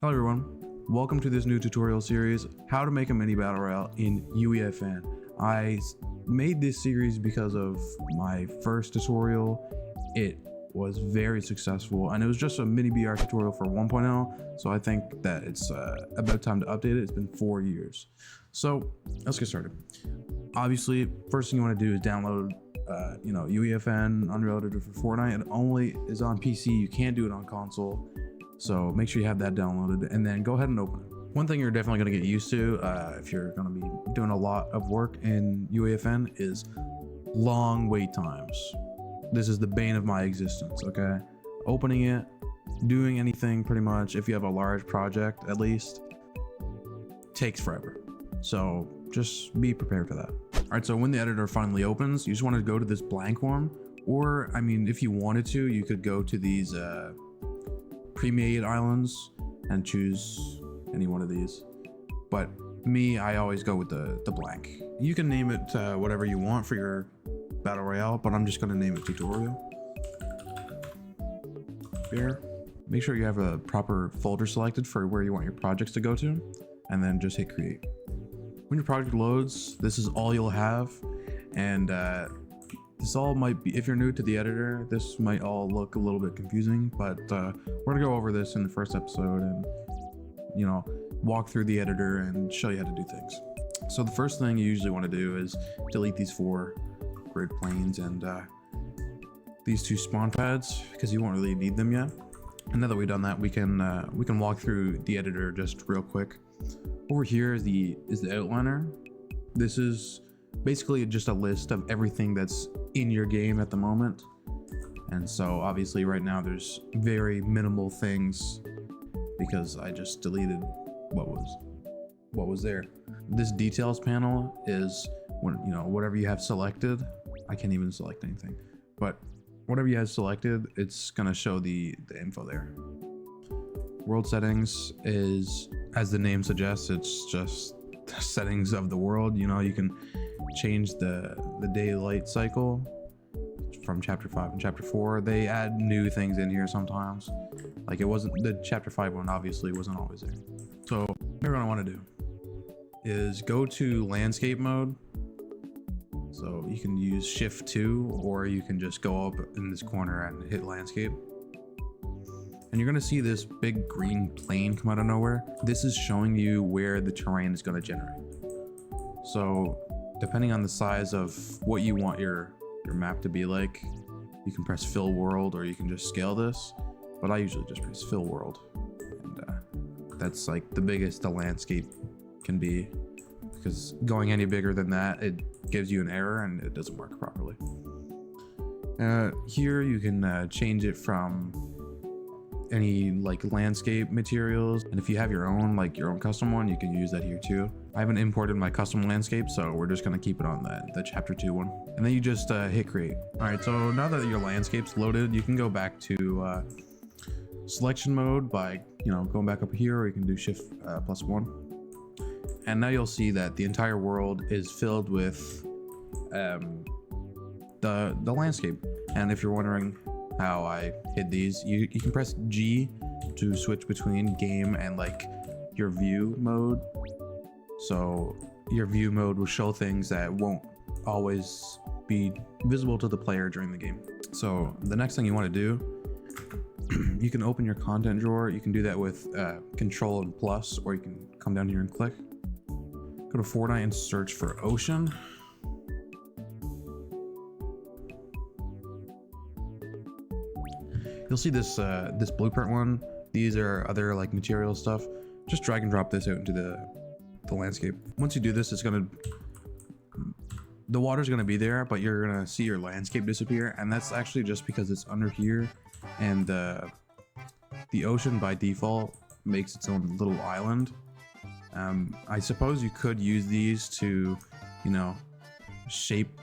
Hello everyone, welcome to this new tutorial series, how to make a mini battle royale in UEFN. Made this series because of my first tutorial. It was very successful and it was just a mini BR tutorial for 1.0, so I think that it's about time to update it. It's been 4 years. So let's get started. Obviously, first thing you want to do is download UEFN Unreal Editor for Fortnite. It only is on PC, you can't do it on console. So make sure you have that downloaded and then go ahead and open it. One thing you're definitely going to get used to if you're going to be doing a lot of work in UEFN is long wait times. This is the bane of my existence, okay? Opening it, doing anything pretty much, if you have a large project at least, takes forever. So just be prepared for that. All right, so when the editor finally opens, you just want to go to this blank one, or I mean, if you wanted to, you could go to these pre-made islands and choose any one of these, but me, I always go with the blank. You can name it whatever you want for your battle royale, but I'm just going to name it tutorial. Here, make sure you have a proper folder selected for where you want your projects to go to, and then just hit create. When your project loads, this is all you'll have, and this all might be, if you're new to the editor, this might all look a little bit confusing, but we're gonna go over this in the first episode and, you know, walk through the editor and show you how to do things. So the first thing you usually want to do is delete these 4 grid planes and these 2 spawn pads, because you won't really need them yet. And now that we've done that, we can walk through the editor just real quick. Over here is the outliner. This is basically just a list of everything that's in your game at the moment, and so obviously right now there's very minimal things because I just deleted what was there. This details panel is when, you know, whatever you have selected. I can't even select anything, but whatever you have selected, it's gonna show the info there. World settings is, as the name suggests, it's just the settings of the world. You know, you can change the daylight cycle from chapter 5 and chapter 4. They add new things in here sometimes, like it wasn't, the chapter 5 one obviously wasn't always there. So what you're going to want to do is go to landscape mode. So you can use shift 2, or you can just go up in this corner and hit landscape, and you're going to see this big green plane come out of nowhere. This is showing you where the terrain is going to generate. So depending on the size of what you want your map to be like, you can press fill world, or you can just scale this, but I usually just press fill world, and that's like the biggest the landscape can be, because going any bigger than that, it gives you an error and it doesn't work properly. Here you can change it from any like landscape materials, and if you have your own custom one, you can use that here too. I haven't imported my custom landscape, so we're just going to keep it on the chapter 2 one, and then you just hit create. All right, so now that your landscape's loaded, you can go back to selection mode by, you know, going back up here, or you can do shift +1, and now you'll see that the entire world is filled with the landscape. And if you're wondering how I hid these, you can press G to switch between game and like your view mode. So your view mode will show things that won't always be visible to the player during the game. So the next thing you want to do, you can open your content drawer. You can do that with Control and plus, or you can come down here and click. Go to Fortnite and search for ocean. You'll see this this blueprint one. These are other like material stuff. Just drag and drop this out into the landscape. Once you do this, it's gonna, the water's gonna be there, but you're gonna see your landscape disappear, and that's actually just because it's under here, and the ocean by default makes its own little island. I suppose you could use these to, you know, shape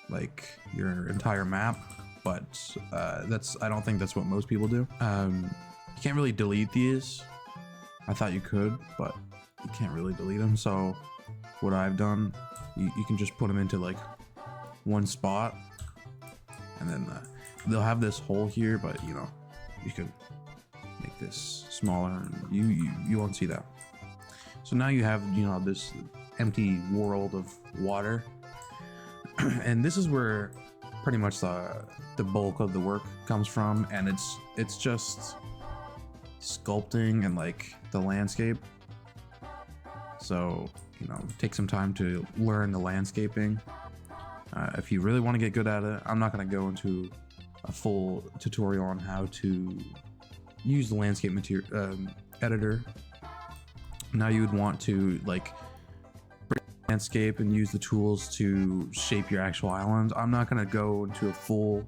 like your entire map, but I don't think that's what most people do. You can't really delete these. I thought you could, but you can't really delete them. So what I've done, you can just put them into like one spot, and then they'll have this hole here, but you know, you could make this smaller, and you won't see that. So now you have, you know, this empty world of water, and this is where pretty much the bulk of the work comes from, and it's just sculpting and like the landscape. So, you know, take some time to learn the landscaping. If you really want to get good at it, I'm not going to go into a full tutorial on how to use the landscape editor. Now you would want to like bring the landscape and use the tools to shape your actual island. I'm not going to go into a full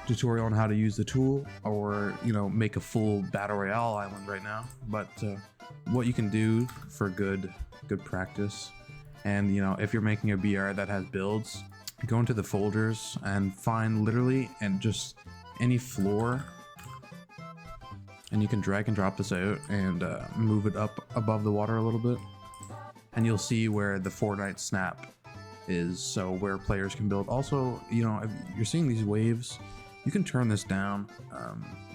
tutorial on how to use the tool, or, you know, make a full battle royale island right now, but what you can do for good practice, and, you know, if you're making a BR that has builds, go into the folders and find literally and just any floor, and you can drag and drop this out and move it up above the water a little bit, and you'll see where the Fortnite snap is, so where players can build. Also, you know, if you're seeing these waves, you can turn this down,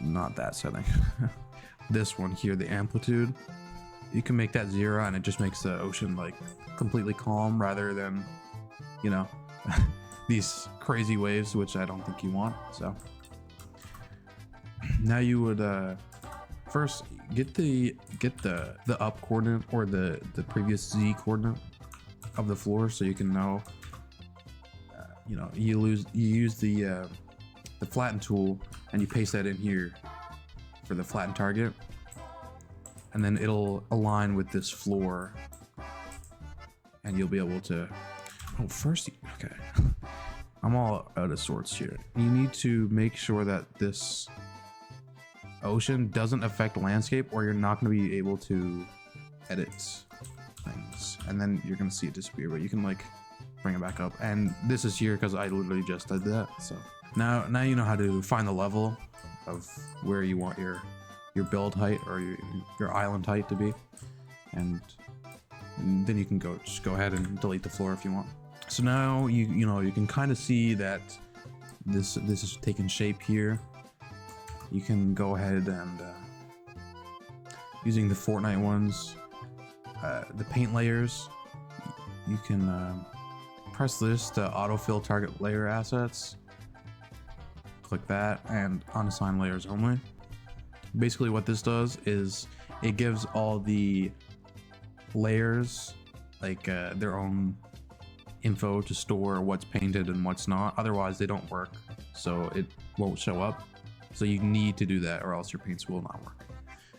not that setting. This one here, the amplitude, you can make that 0, and it just makes the ocean like completely calm, rather than, you know, these crazy waves, which I don't think you want. So now you would first get the up coordinate, or the previous Z coordinate of the floor, so you can know, you know, you use the flatten tool, and you paste that in here for the flatten target, and then it'll align with this floor, and you'll be able to, oh, first, okay, I'm all out of sorts here. You need to make sure that this ocean doesn't affect landscape, or you're not going to be able to edit things, and then you're going to see it disappear, but you can like bring it back up, and this is here because I literally just did that. So now you know how to find the level of where you want your build height, or your island height to be, and then you can just go ahead and delete the floor if you want. So now you know, you can kind of see that this is taking shape here. You can go ahead and using the Fortnite ones, the paint layers, you can press this to autofill target layer assets. Click that and unassign layers only. Basically what this does is it gives all the layers like their own info to store what's painted and what's not. Otherwise they don't work, so it won't show up. So you need to do that, or else your paints will not work.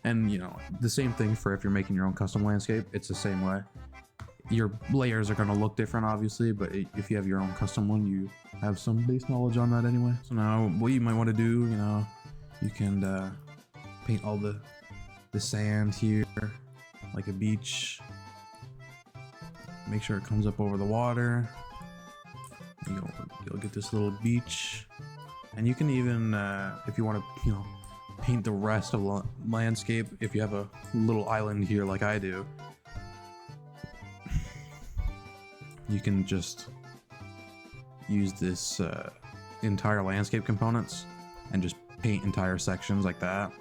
And, you know, the same thing for if you're making your own custom landscape, it's the same way. Your layers are going to look different, obviously, but if you have your own custom one, you have some base knowledge on that anyway. So now what you might want to do, you know, you can paint all the sand here like a beach. Make sure it comes up over the water. You'll get this little beach. And you can even, if you want to, you know, paint the rest of the landscape, if you have a little island here like I do, you can just use this entire landscape components and just paint entire sections like that.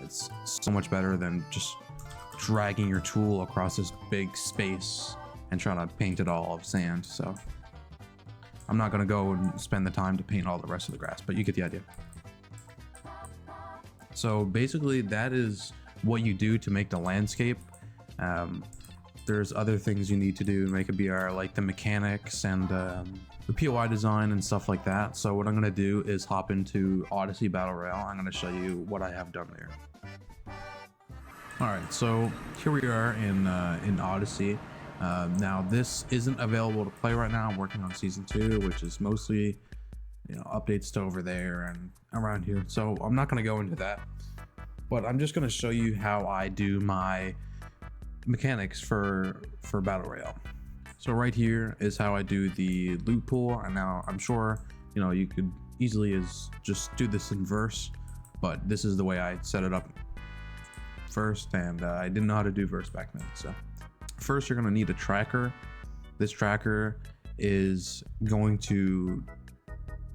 It's so much better than just dragging your tool across this big space and trying to paint it all of sand. So I'm not going to go and spend the time to paint all the rest of the grass, but you get the idea. So basically that is what you do to make the landscape. There's other things you need to do to make a BR, like the mechanics and the POI design and stuff like that. So what I'm going to do is hop into Odyssey Battle Royale. I'm going to show you what I have done there. All right, so here we are in Odyssey. Now this isn't available to play right now. I'm working on season 2, which is mostly, you know, updates to over there and around here. So I'm not going to go into that, but I'm just going to show you how I do my mechanics for Battle Royale. So right here is how I do the loot pool. And now I'm sure, you know, you could easily just do this in verse, but this is the way I set it up first, and I didn't know how to do verse back then. So first you're going to need a tracker. This tracker is going to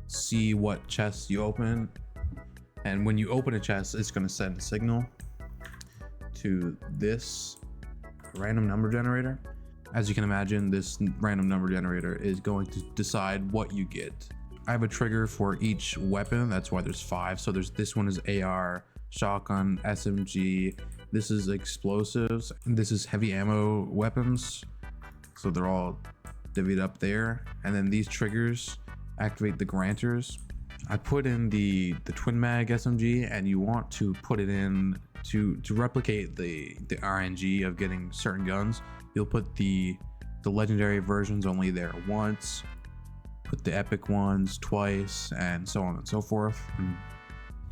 see what chests you open And when you open a chest, it's going to send a signal to this random number generator. As you can imagine, this random number generator is going to decide what you get. I have a trigger for each weapon. That's why there's 5. So this one is AR, shotgun, SMG. This is explosives, and this is heavy ammo weapons. So they're all divvied up there. And then these triggers activate the granters. I put in the twin mag SMG, and you want to put it in to replicate the RNG of getting certain guns. You'll put the legendary versions only there once, put the epic ones twice, and so on and so forth. And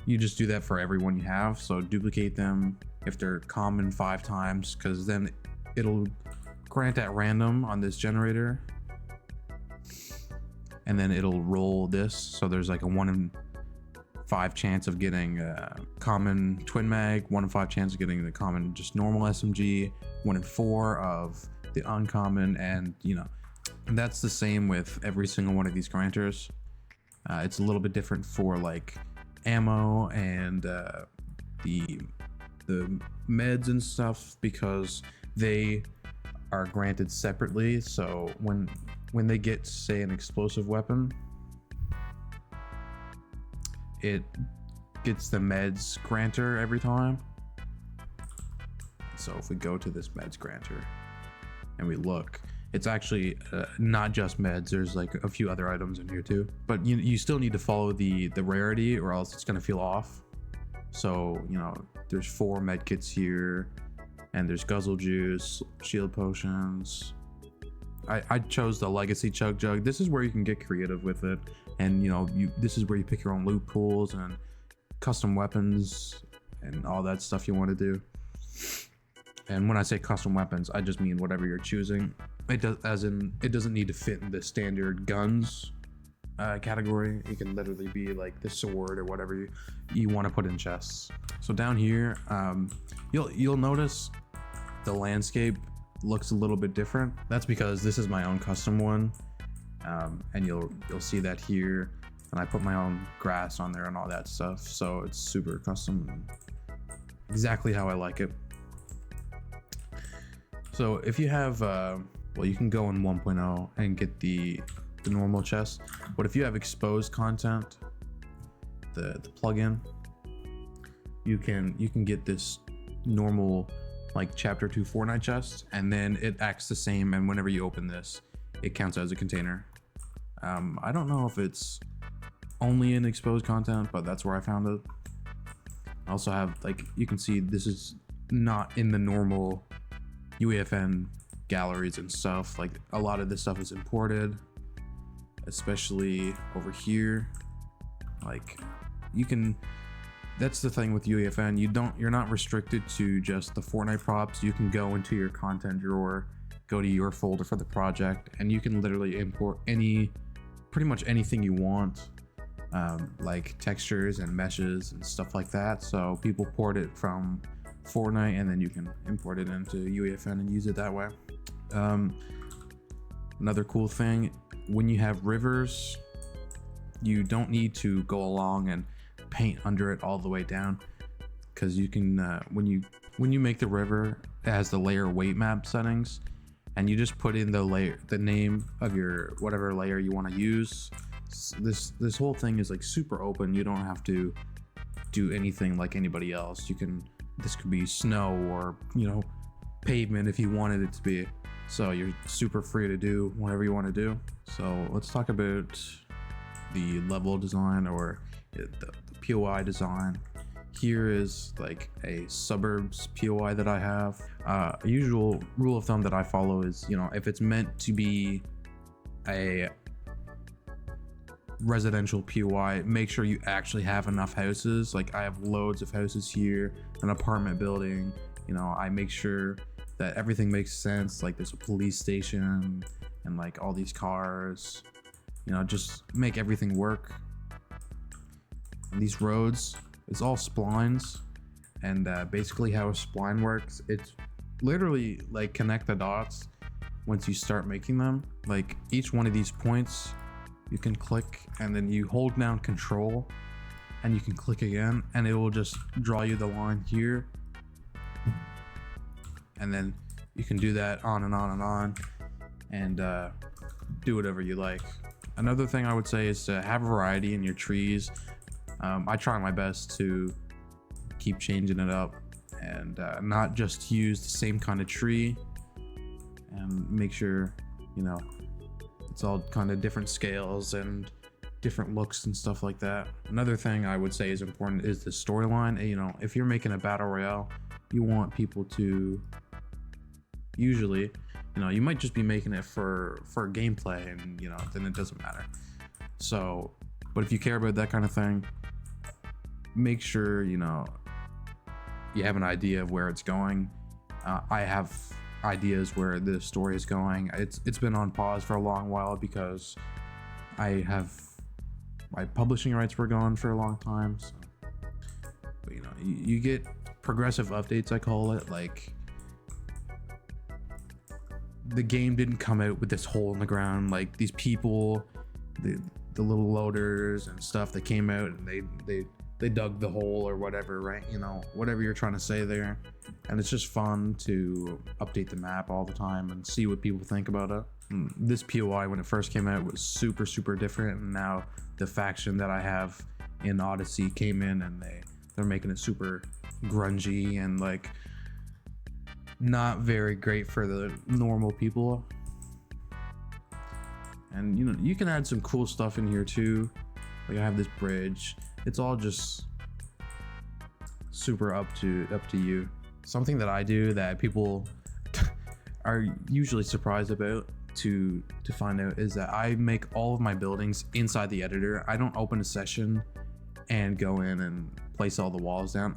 you just do that for every one you have. So duplicate them if they're common 5 times, because then it'll grant at random on this generator, and then it'll roll this. So there's like a 1 in 5 chance of getting a common twin mag, 1 in 5 chance of getting the common just normal SMG, 1 in 4 of the uncommon, and you know, and that's the same with every single one of these granters. It's a little bit different for like ammo and the meds and stuff, because they are granted separately. So when they get, say, an explosive weapon, it gets the meds granter every time. So if we go to this meds granter and we look, it's actually not just meds. There's like a few other items in here too, but you still need to follow the rarity, or else it's gonna feel off. So you know, there's 4 med kits here, and there's guzzle juice, shield potions. I chose the legacy chug jug. This is where you can get creative with it, and you know, this is where you pick your own loot pools and custom weapons and all that stuff you want to do. And when I say custom weapons, I just mean whatever you're choosing. It does, as in, it doesn't need to fit in the standard guns category. It can literally be like the sword or whatever you want to put in chests. So down here, you'll notice the landscape looks a little bit different. That's because this is my own custom one, and you'll see that here. And I put my own grass on there and all that stuff, so it's super custom, exactly how I like it. So if you have well, you can go in 1.0 and get the normal chest, but if you have exposed content, the plugin, you can get this normal like chapter 2 Fortnite chest, and then it acts the same, and whenever you open this, it counts as a container. I don't know if it's only in exposed content, but that's where I found it. I also have, like, you can see this is not in the normal UEFN galleries and stuff. Like, a lot of this stuff is imported, especially over here. Like, you can, that's the thing with UEFN, you're not restricted to just the Fortnite props. You can go into your content drawer, go to your folder for the project, and you can literally import pretty much anything you want, like textures and meshes and stuff like that. So people port it from Fortnite, and then you can import it into UEFN and use it that way. Another cool thing, when you have rivers, you don't need to go along and paint under it all the way down, because you can when you make the river, it has the layer weight map settings, and you just put in the name of your whatever layer you want to use. This whole thing is like super open. You don't have to do anything like anybody else. This could be snow or, you know, pavement if you wanted it to be. So you're super free to do whatever you want to do. So let's talk about the level design, or the POI design. Here is like a suburbs POI that I have. A usual rule of thumb that I follow is, you know, if it's meant to be a residential POI, make sure you actually have enough houses. Like, I have loads of houses here, an apartment building, you know, I make sure that everything makes sense. Like, there's a police station and like all these cars, you know, just make everything work. And these roads, it's all splines, and basically how a spline works, it's literally like connect the dots once you start making them. Like, each one of these points you can click, and then you hold down control, and you can click again and it will just draw you the line here, and then you can do that on and on and on, and do whatever you like. Another thing I would say is to have variety in your trees. I try my best to keep changing it up and not just use the same kind of tree, and make sure, you know, it's all kind of different scales and different looks and stuff like that. Another thing I would say is important is the storyline. You know, if you're making a battle royale, you want people to usually, you know, you might just be making it for gameplay, and you know, then it doesn't matter. So, but if you care about that kind of thing, make sure, you know, you have an idea of where it's going. I have ideas where the story is going. It's been on pause for a long while because my publishing rights were gone for a long time. So, but you know, you get progressive updates, I call it. Like, the game didn't come out with this hole in the ground. Like, these people, the little loaders and stuff, that came out and they dug the hole or whatever, right? You know, whatever you're trying to say there. And it's just fun to update the map all the time and see what people think about it. This POI, when it first came out, was super different, and now the faction that I have in Odyssey came in, and they're making it super grungy and like not very great for the normal people. And you know, you can add some cool stuff in here too. Like, I have this bridge. It's all just super up to you. Something that I do that people are usually surprised about to find out is that I make all of my buildings inside the editor. I don't open a session and go in and place all the walls down.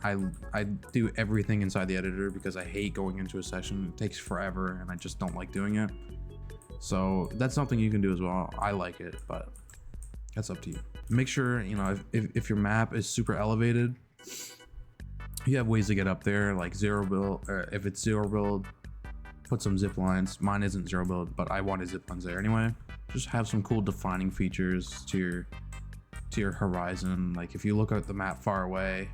I do everything inside the editor because I hate going into a session. It takes forever and I just don't like doing it. So that's something you can do as well. I like it, but that's up to you. Make sure, you know, if your map is super elevated, you have ways to get up there, like zero build, or if it's zero build, put some zip lines. Mine isn't zero build, but I wanted zip lines there anyway. Just have some cool defining features to your horizon. Like, if you look at the map far away,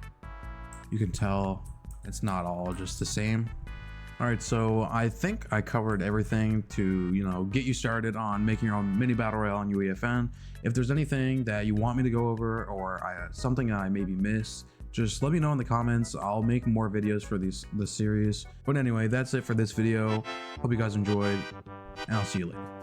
you can tell it's not all just the same. All right, so I think I covered everything to, you know, get you started on making your own mini battle royale on UEFN. If there's anything that you want me to go over, or something that I maybe missed, just let me know in the comments. I'll make more videos for this series. But anyway, that's it for this video. Hope you guys enjoyed, and I'll see you later.